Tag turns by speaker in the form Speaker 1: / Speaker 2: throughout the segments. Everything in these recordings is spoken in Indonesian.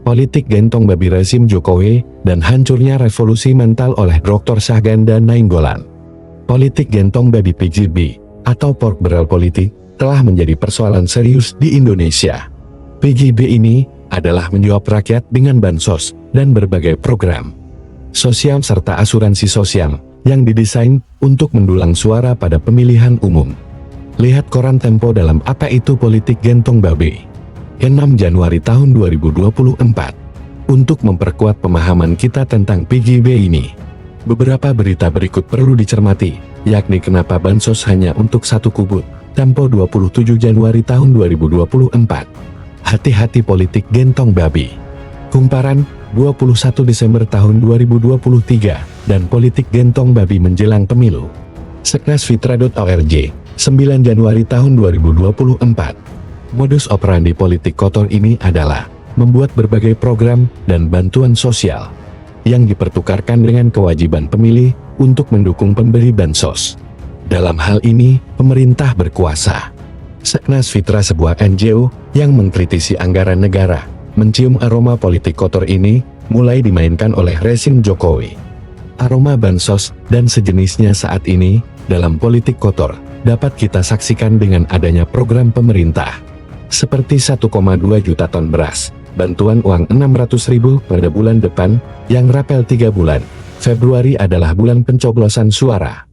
Speaker 1: politik gentong babi rezim Jokowi, dan hancurnya revolusi mental oleh Dr. Syahganda Nainggolan. Politik gentong babi PGB, atau pork barrel politik, telah menjadi persoalan serius di Indonesia. PGB ini adalah menjawab rakyat dengan bansos dan berbagai program sosial serta asuransi sosial yang didesain untuk mendulang suara pada pemilihan umum. Lihat koran Tempo dalam Apa Itu Politik Gentong Babi, 6 Januari tahun 2024. Untuk memperkuat pemahaman kita tentang PGB ini, beberapa berita berikut perlu dicermati, yakni kenapa bansos hanya untuk satu kubu. Tempo 27 Januari tahun 2024. Hati-hati politik gentong babi. Kumparan 21 Desember tahun 2023 dan politik gentong babi menjelang pemilu. Seknesfitra.org, 9 Januari tahun 2024. Modus operandi politik kotor ini adalah membuat berbagai program dan bantuan sosial yang dipertukarkan dengan kewajiban pemilih untuk mendukung pemberi bansos. Dalam hal ini, pemerintah berkuasa. Seknas Fitra, sebuah NGO yang mengkritisi anggaran negara, mencium aroma politik kotor ini, mulai dimainkan oleh rezim Jokowi. Aroma bansos dan sejenisnya saat ini, dalam politik kotor, dapat kita saksikan dengan adanya program pemerintah. Seperti 1,2 juta ton beras, bantuan uang 600.000 pada bulan depan, yang rapel 3 bulan. Februari adalah bulan pencoblosan suara.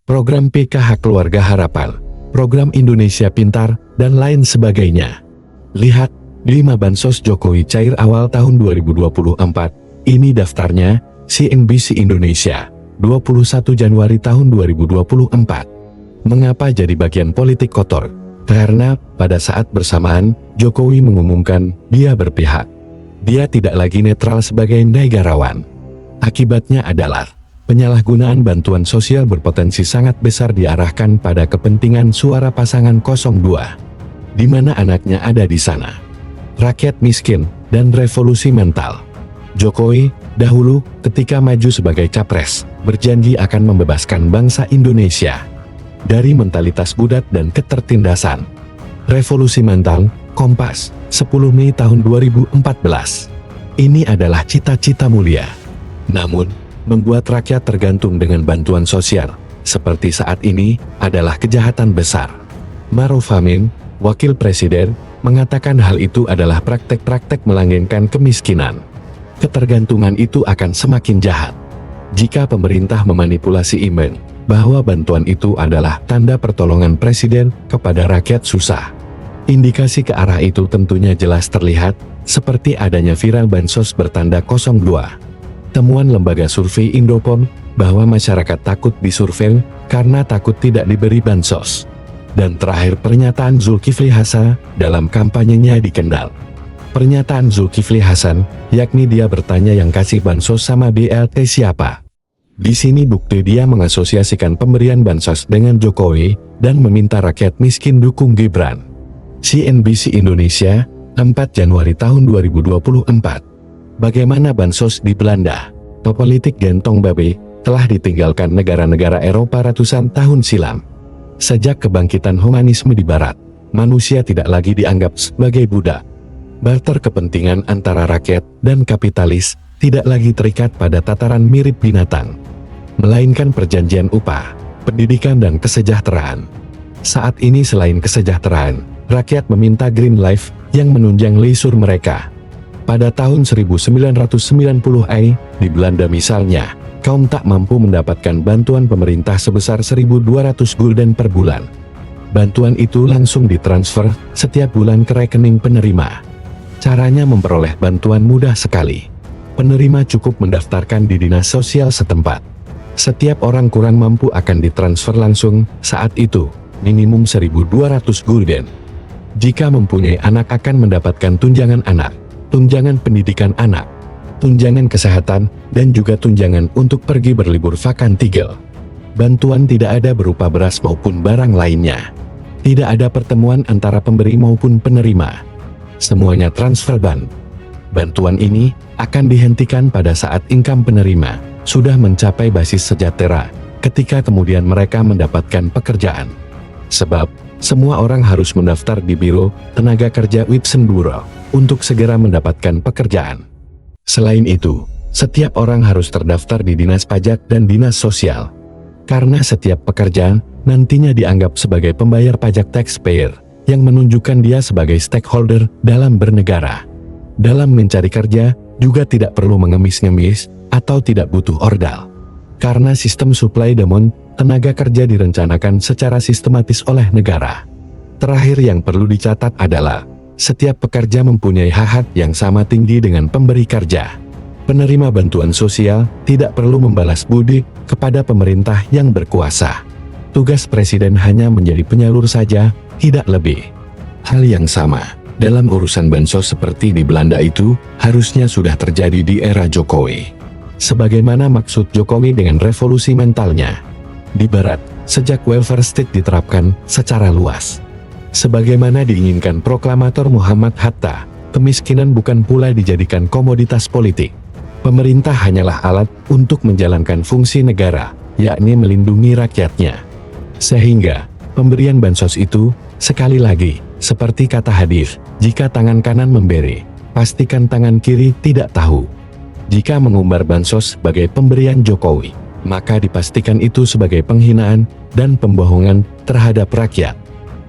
Speaker 1: Program PKH Keluarga Harapan, program Indonesia Pintar, dan lain sebagainya. Lihat, 5 bansos Jokowi cair awal tahun 2024, ini daftarnya, CNBC Indonesia, 21 Januari tahun 2024. Mengapa jadi bagian politik kotor? Karena, pada saat bersamaan, Jokowi mengumumkan, dia berpihak. Dia tidak lagi netral sebagai negarawan. Akibatnya adalah, penyalahgunaan bantuan sosial berpotensi sangat besar diarahkan pada kepentingan suara pasangan 02, di mana anaknya ada di sana. Rakyat miskin, dan revolusi mental. Jokowi, dahulu, ketika maju sebagai capres, berjanji akan membebaskan bangsa Indonesia dari mentalitas budak dan ketertindasan. Revolusi mental, Kompas, 10 Mei tahun 2014. Ini adalah cita-cita mulia. Namun, membuat rakyat tergantung dengan bantuan sosial, seperti saat ini, adalah kejahatan besar. Maruf Amin, Wakil Presiden, mengatakan hal itu adalah praktek-praktek melanggengkan kemiskinan. Ketergantungan itu akan semakin jahat jika pemerintah memanipulasi image bahwa bantuan itu adalah tanda pertolongan presiden kepada rakyat susah. Indikasi ke arah itu tentunya jelas terlihat, seperti adanya viral bansos bertanda 02. Temuan lembaga survei Indopom, bahwa masyarakat takut disurvei karena takut tidak diberi bansos. Dan terakhir pernyataan Zulkifli Hasan dalam kampanyenya di Kendal. Pernyataan Zulkifli Hasan, yakni dia bertanya yang kasih bansos sama BLT siapa. Di sini bukti dia mengasosiasikan pemberian bansos dengan Jokowi, dan meminta rakyat miskin dukung Gibran. CNBC Indonesia, 4 Januari tahun 2024. Bagaimana bansos di Belanda? Politik gentong babi telah ditinggalkan negara-negara Eropa ratusan tahun silam. Sejak kebangkitan humanisme di Barat, manusia tidak lagi dianggap sebagai budak. Barter kepentingan antara rakyat dan kapitalis tidak lagi terikat pada tataran mirip binatang, melainkan perjanjian upah, pendidikan dan kesejahteraan. Saat ini selain kesejahteraan, rakyat meminta green life yang menunjang leisure mereka. Pada tahun 1990 di Belanda misalnya, kaum tak mampu mendapatkan bantuan pemerintah sebesar 1.200 gulden per bulan. Bantuan itu langsung ditransfer setiap bulan ke rekening penerima. Caranya memperoleh bantuan mudah sekali. Penerima cukup mendaftarkan di dinas sosial setempat. Setiap orang kurang mampu akan ditransfer langsung saat itu, minimum 1.200 gulden. Jika mempunyai anak akan mendapatkan tunjangan anak, tunjangan pendidikan anak, tunjangan kesehatan, dan juga tunjangan untuk pergi berlibur vakan tigel. Bantuan tidak ada berupa beras maupun barang lainnya. Tidak ada pertemuan antara pemberi maupun penerima. Semuanya transfer ban. Bantuan ini akan dihentikan pada saat income penerima sudah mencapai basis sejahtera, ketika kemudian mereka mendapatkan pekerjaan. Sebab, semua orang harus mendaftar di Biro Tenaga Kerja Witsenburo. untuk segera mendapatkan pekerjaan. Selain itu, setiap orang harus terdaftar di Dinas Pajak dan Dinas Sosial. Karena setiap pekerjaan nantinya dianggap sebagai pembayar pajak taxpayer, yang menunjukkan dia sebagai stakeholder dalam bernegara. Dalam mencari kerja, juga tidak perlu mengemis-ngemis atau tidak butuh ordal. Karena sistem supply demand tenaga kerja direncanakan secara sistematis oleh negara. Terakhir yang perlu dicatat adalah, setiap pekerja mempunyai hak-hak yang sama tinggi dengan pemberi kerja. Penerima bantuan sosial tidak perlu membalas budi kepada pemerintah yang berkuasa. Tugas presiden hanya menjadi penyalur saja, tidak lebih. Hal yang sama dalam urusan bansos seperti di Belanda itu harusnya sudah terjadi di era Jokowi. Sebagaimana maksud Jokowi dengan revolusi mentalnya. Di Barat, sejak welfare state diterapkan secara luas. Sebagaimana diinginkan proklamator Muhammad Hatta, kemiskinan bukan pula dijadikan komoditas politik. Pemerintah hanyalah alat untuk menjalankan fungsi negara, yakni melindungi rakyatnya. Sehingga, pemberian bansos itu, sekali lagi, seperti kata hadis, jika tangan kanan memberi, pastikan tangan kiri tidak tahu. Jika mengumbar bansos sebagai pemberian Jokowi, maka dipastikan itu sebagai penghinaan dan pembohongan terhadap rakyat.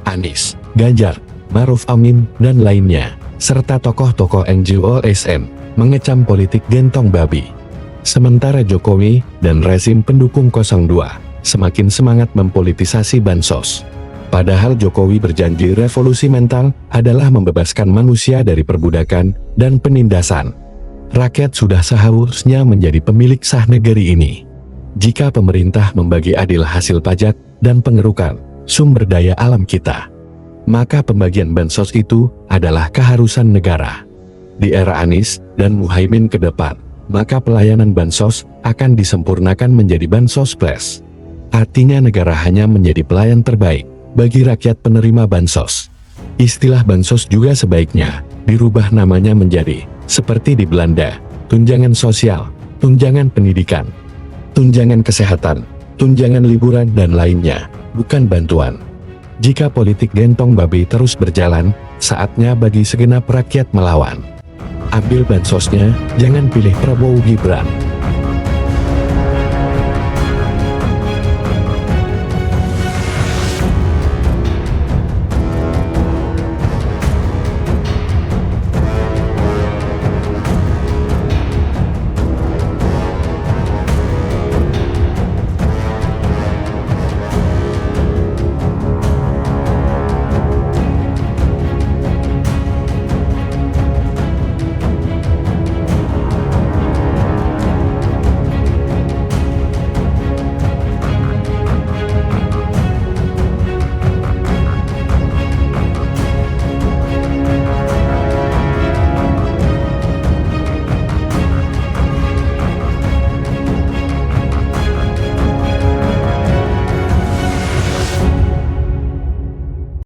Speaker 1: Anies, Ganjar, Maruf Amin, dan lainnya, serta tokoh-tokoh NGO SN, mengecam politik gentong babi. Sementara Jokowi dan rezim pendukung 02 semakin semangat mempolitisasi bansos. Padahal Jokowi berjanji revolusi mental adalah membebaskan manusia dari perbudakan dan penindasan. Rakyat sudah seharusnya menjadi pemilik sah negeri ini. Jika pemerintah membagi adil hasil pajak dan pengerukan sumber daya alam kita, maka pembagian bansos itu adalah keharusan negara. Di era Anies dan Muhaimin ke depan, maka pelayanan bansos akan disempurnakan menjadi bansos plus. Artinya negara hanya menjadi pelayan terbaik bagi rakyat penerima bansos. Istilah bansos juga sebaiknya dirubah namanya menjadi, seperti di Belanda, tunjangan sosial, tunjangan pendidikan, tunjangan kesehatan, tunjangan liburan dan lainnya, bukan bantuan. Jika politik gentong babi terus berjalan, saatnya bagi segenap rakyat melawan. Ambil bansosnya, jangan pilih Prabowo Gibran.